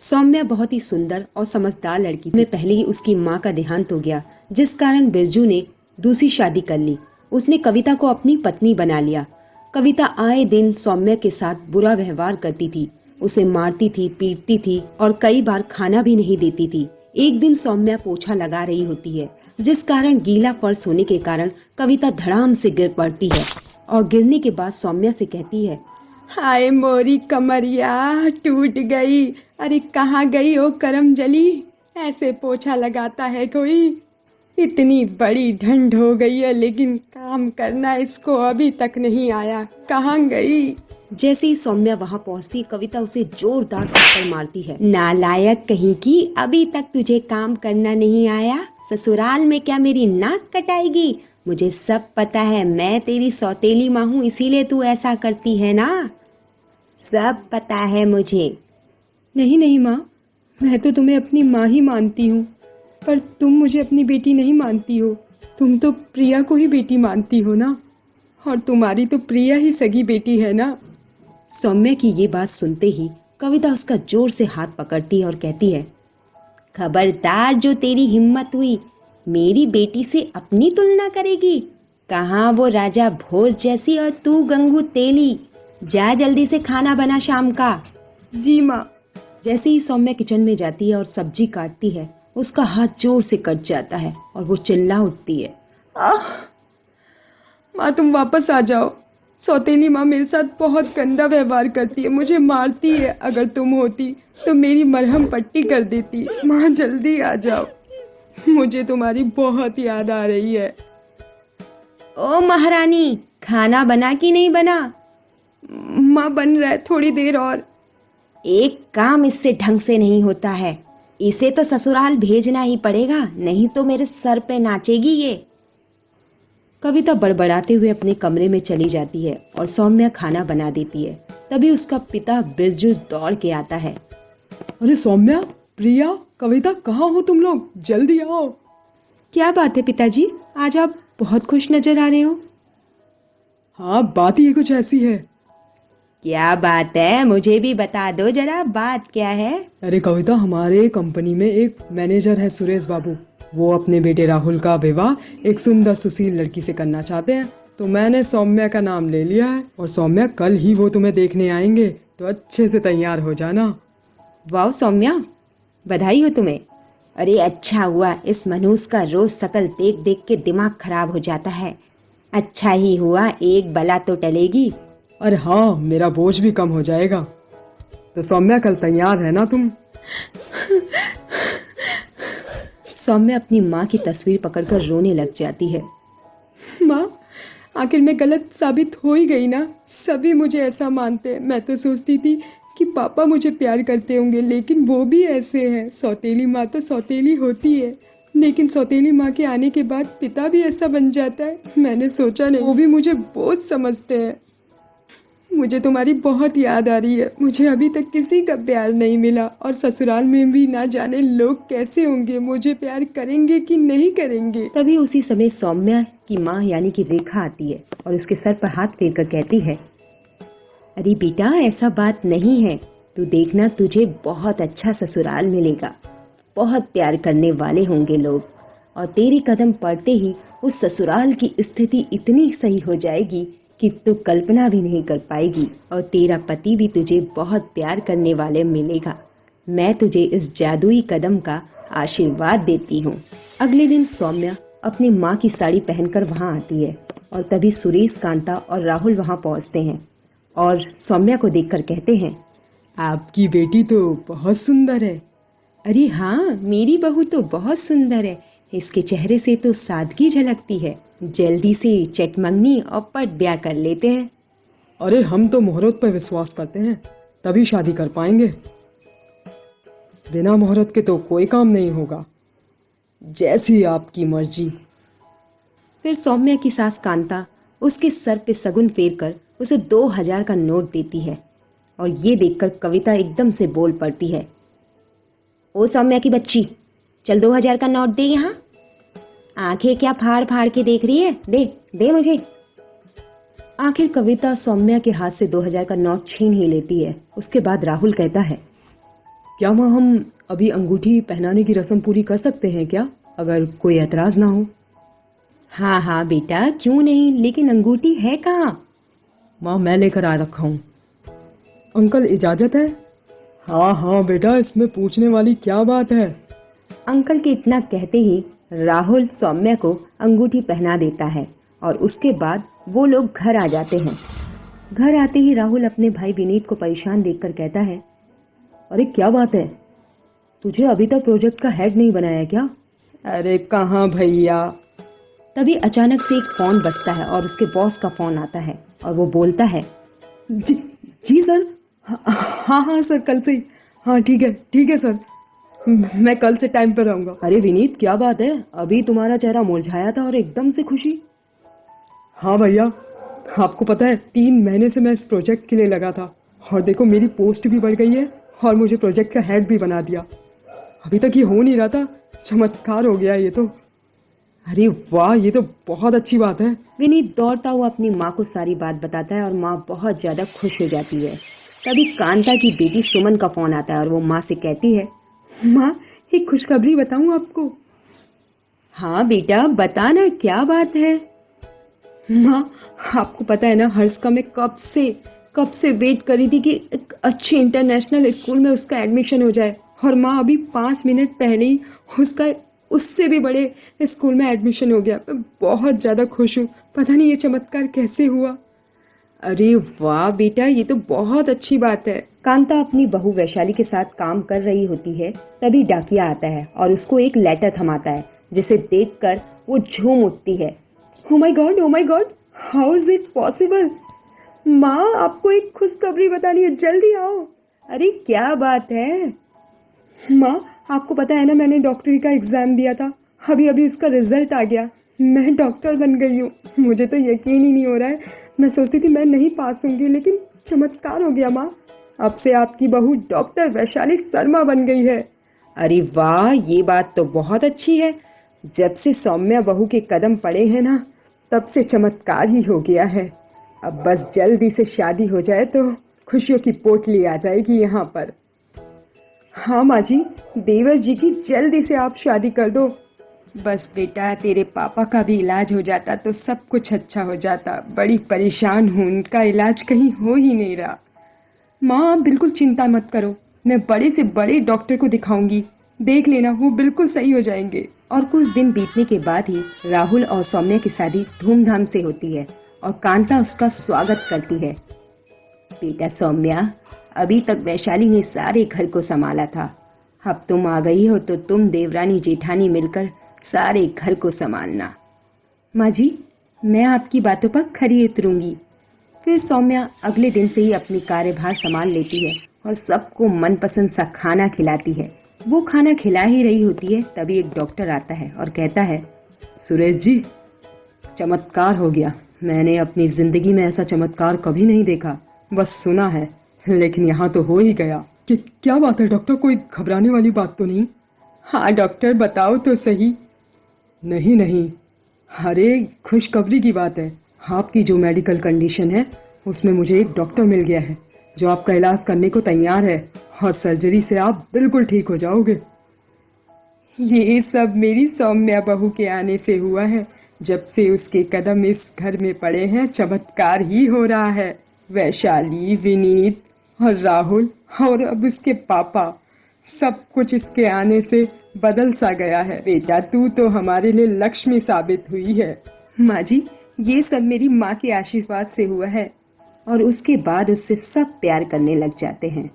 सौम्या बहुत ही सुंदर और समझदार लड़की में पहले ही उसकी माँ का देहांत हो गया, जिस कारण बिरजू ने दूसरी शादी कर ली। उसने कविता को अपनी पत्नी बना लिया। कविता आए दिन सौम्या के साथ बुरा व्यवहार करती थी, उसे मारती थी, पीटती थी और कई बार खाना भी नहीं देती थी। एक दिन सौम्या पोछा लगा रही होती है, जिस कारण गीला फर्श होने के कारण कविता धड़ाम से गिर पड़ती है और गिरने के बाद सौम्या से कहती है, हाय मोरी कमरिया टूट गई। अरे कहाँ गई ओ करम जली, ऐसे पोछा लगाता है कोई। इतनी बड़ी ठंड हो गई है लेकिन काम करना इसको अभी तक नहीं आया, कहाँ गई। जैसे ही सौम्या वहाँ पहुँचती कविता उसे जोरदार थप्पड़ मारती है। नालायक कहीं की, अभी तक तुझे काम करना नहीं आया, ससुराल में क्या मेरी नाक कटाएगी। मुझे सब पता है, मैं तेरी सौतेली माँ हूँ, इसीलिए तू ऐसा करती है ना, सब पता है मुझे। नहीं नहीं माँ, मैं तो तुम्हें अपनी माँ ही मानती हूँ, पर तुम मुझे अपनी बेटी नहीं मानती हो। तुम तो प्रिया को ही बेटी मानती हो ना, और तुम्हारी तो प्रिया ही सगी बेटी है ना। सौम्या की ये बात सुनते ही कविता उसका जोर से हाथ पकड़ती है और कहती है, खबरदार, जो तेरी हिम्मत हुई मेरी बेटी से अपनी तुलना करेगी। कहाँ वो राजा भोज जैसी और तू गंगू तेली। जा जल्दी से खाना बना शाम का। जी माँ। जैसे ही सौम्या किचन में जाती है और सब्जी काटती है, उसका हाथ जोर से कट जाता है और वो चिल्ला उठती है, माँ तुम वापस आ जाओ। सौतेली माँ मेरे साथ बहुत गंदा व्यवहार करती है, मुझे मारती है। अगर तुम होती तो मेरी मरहम पट्टी कर देती। माँ जल्दी आ जाओ, मुझे तुम्हारी बहुत याद आ रही है। ओ महारानी, खाना बना कि नहीं बना। माँ बन रहा है, थोड़ी देर और। एक काम इससे ढंग से नहीं होता है, इसे तो ससुराल भेजना ही पड़ेगा, नहीं तो मेरे सर पे नाचेगी ये। कविता बड़बड़ाते हुए अपने कमरे में चली जाती है और सौम्या खाना बना देती है। तभी उसका पिता बिरजू दौड़ के आता है। अरे सौम्या, प्रिया, कविता, कहाँ हो तुम लोग, जल्दी आओ। क्या बात है पिताजी, आज आप बहुत खुश नजर आ रहे हो। हाँ, बात ही कुछ ऐसी है। क्या बात है, मुझे भी बता दो जरा, बात क्या है। अरे कविता, हमारे कंपनी में एक मैनेजर है सुरेश बाबू, वो अपने बेटे राहुल का विवाह एक सुंदर सुशील लड़की से करना चाहते हैं। तो मैंने सौम्या का नाम ले लिया है और सौम्या, कल ही वो तुम्हें देखने आएंगे, तो अच्छे से तैयार हो जाना। वाह सौम्या, बधाई हो तुम्हें। अरे अच्छा हुआ, इस मनुष्य का रोज शकल देख देख के दिमाग खराब हो जाता है। अच्छा ही हुआ, एक बला तो टलेगी। और हाँ, मेरा बोझ भी कम हो जाएगा। तो सौम्या, कल तैयार है ना तुम। सौम्या अपनी माँ की तस्वीर पकड़कर रोने लग जाती है। माँ, आखिर मैं गलत साबित हो ही गई ना। सभी मुझे ऐसा मानते हैं। मैं तो सोचती थी कि पापा मुझे प्यार करते होंगे, लेकिन वो भी ऐसे हैं। सौतेली माँ तो सौतेली होती है, लेकिन सौतेली माँ के आने के बाद पिता भी ऐसा बन जाता है। मैंने सोचा नहीं, वो भी मुझे बोझ समझते हैं। मुझे तुम्हारी बहुत याद आ रही है। मुझे अभी तक किसी का प्यार नहीं मिला, और ससुराल में भी ना जाने लोग कैसे होंगे, मुझे प्यार करेंगे कि नहीं करेंगे। तभी उसी समय सौम्या की माँ यानी कि रेखा आती है और उसके सर पर हाथ फेर कर कहती है, अरे बेटा, ऐसा बात नहीं है, तू देखना, तुझे बहुत अच्छा ससुराल मिलेगा, बहुत प्यार करने वाले होंगे लोग, और तेरे कदम पड़ते ही उस ससुराल की स्थिति इतनी सही हो जाएगी कि तू कल्पना भी नहीं कर पाएगी, और तेरा पति भी तुझे बहुत प्यार करने वाले मिलेगा। मैं तुझे इस जादुई कदम का आशीर्वाद देती हूँ। अगले दिन सौम्या अपनी माँ की साड़ी पहनकर वहाँ आती है और तभी सुरेश, कांता और राहुल वहाँ पहुँचते हैं और सौम्या को देखकर कहते हैं, आपकी बेटी तो बहुत सुंदर है। अरे हाँ, मेरी बहू तो बहुत सुंदर है, इसके चेहरे से तो सादगी झलकती है। जल्दी से चटमंगनी और पट ब्याह कर लेते हैं। अरे हम तो मुहूर्त पर विश्वास करते हैं, तभी शादी कर पाएंगे। बिना मुहूर्त के तो कोई काम नहीं होगा। जैसी आपकी मर्जी। फिर सौम्या की सास कांता उसके सर पे सगुन फेर कर उसे 2000 का नोट देती है, और ये देखकर कविता एकदम से बोल पड़ती है, ओ सौम्या की बच्ची, चल 2000 का नोट दे यहाँ। आंखें क्या फाड़ फाड़ के देख रही है, दे दे मुझे। आखिर कविता सौम्या के हाथ से 2000 का नोट छीन ही लेती है। उसके बाद राहुल कहता है, क्या माँ हम अभी अंगूठी पहनाने की रस्म पूरी कर सकते हैं क्या, अगर कोई एतराज ना हो? हाँ हाँ बेटा, क्यों नहीं, लेकिन अंगूठी है कहाँ? माँ मैं लेकर आ रखा हूँ। अंकल इजाजत है? हाँ हाँ बेटा, इसमें पूछने वाली क्या बात है। अंकल के इतना कहते ही राहुल सौम्या को अंगूठी पहना देता है और उसके बाद वो लोग घर आ जाते हैं। घर आते ही राहुल अपने भाई विनीत को परेशान देखकर कहता है, अरे क्या बात है, तुझे अभी तक प्रोजेक्ट का हेड नहीं बनाया क्या? अरे कहाँ भैया। तभी अचानक से एक फोन बजता है और उसके बॉस का फोन आता है और वो बोलता है, जी सर, हाँ हाँ सर, कल से ही, हाँ ठीक है सर, मैं कल से टाइम पर रहूंगा। अरे विनीत क्या बात है, अभी तुम्हारा चेहरा मुरझाया था और एकदम से खुशी। हाँ भैया, आपको पता है 3 महीने से मैं इस प्रोजेक्ट के लिए लगा था और देखो मेरी पोस्ट भी बढ़ गई है और मुझे प्रोजेक्ट का हेड भी बना दिया। अभी तक ये हो नहीं रहा था, चमत्कार हो गया ये तो। अरे वाह, ये तो बहुत अच्छी बात है। विनीत दौड़ता हुआ अपनी माँ को सारी बात बताता है और माँ बहुत ज्यादा खुश हो जाती है। तभी कांता की बेटी सुमन का फोन आता है और वो माँ से कहती है, माँ एक खुशखबरी बताऊं आपको? हाँ बेटा बता ना, क्या बात है? माँ आपको पता है ना, हर्ष का मैं कब से वेट करी थी कि एक अच्छे इंटरनेशनल स्कूल में उसका एडमिशन हो जाए, और माँ अभी 5 मिनट पहले ही उसका उससे भी बड़े स्कूल में एडमिशन हो गया। मैं बहुत ज़्यादा खुश हूँ, पता नहीं ये चमत्कार कैसे हुआ। अरे वाह बेटा, ये तो बहुत अच्छी बात है। कांता अपनी बहू वैशाली के साथ काम कर रही होती है, तभी डाकिया आता है और उसको एक लेटर थमाता है, जिसे देखकर वो झूम उठती है। Oh my God, how is it possible? माँ आपको एक खुशखबरी बतानी है, जल्दी आओ। अरे क्या बात है? माँ आपको पता है ना, मैंने डॉक्टरी का एग्जाम दिया था, अभी उसका रिजल्ट आ गया, मैं डॉक्टर बन गई हूँ। मुझे तो यकीन ही नहीं हो रहा है, मैं सोचती थी मैं नहीं पास होंगी, लेकिन चमत्कार हो गया माँ, अब से आपकी बहू डॉक्टर वैशाली शर्मा बन गई है। अरे वाह, ये बात तो बहुत अच्छी है। जब से सौम्या बहू के कदम पड़े हैं ना, तब से चमत्कार ही हो गया है। अब बस जल्दी से शादी हो जाए तो खुशियों की पोटली आ जाएगी यहाँ पर। हाँ माँ जी, देवर जी की जल्दी से आप शादी कर दो। बस बेटा, तेरे पापा का भी इलाज हो जाता तो सब कुछ अच्छा हो जाता। बड़ी परेशान हूँ, उनका इलाज कहीं हो ही नहीं रहा। माँ आप बिल्कुल चिंता मत करो, मैं बड़े से बड़े डॉक्टर को दिखाऊंगी, देख लेना वो बिल्कुल सही हो जाएंगे। और कुछ दिन बीतने के बाद ही राहुल और सौम्या की शादी धूमधाम से होती है और कांता उसका स्वागत करती है। बेटा सौम्या, अभी तक वैशाली ने सारे घर को संभाला था, अब तुम आ गई हो तो तुम देवरानी जेठानी मिलकर सारे घर को संभालना। माँ जी, मैं आपकी बातों पर खरी उतरूंगी। फिर सौम्या अगले दिन से ही अपनी कार्यभार संभाल लेती है और सबको मनपसंद सा खाना खिलाती है। वो खाना खिला ही रही होती है, तभी एक डॉक्टर आता है और कहता है, सुरेश जी, चमत्कार हो गया। मैंने अपनी जिंदगी में ऐसा चमत्कार कभी नहीं देखा, बस सुना है, लेकिन यहाँ तो हो ही गया। कि क्या बात है डॉक्टर, कोई घबराने वाली बात तो नहीं? हाँ डॉक्टर, बताओ तो सही। नहीं, अरे खुशखबरी की बात है। आपकी जो मेडिकल कंडीशन है उसमें मुझे एक डॉक्टर मिल गया है जो आपका इलाज करने को तैयार है और सर्जरी से आप बिल्कुल ठीक हो जाओगे। ये सब मेरी सौम्या बहू के आने से हुआ है। जब से उसके कदम इस घर में पड़े हैं, चमत्कार ही हो रहा है। वैशाली, विनीत और राहुल और अब उसके पापा, सब कुछ इसके आने से बदल सा गया है। बेटा तू तो हमारे लिए लक्ष्मी साबित हुई है। माँ जी, ये सब मेरी माँ के आशीर्वाद से हुआ है। और उसके बाद उससे सब प्यार करने लग जाते हैं।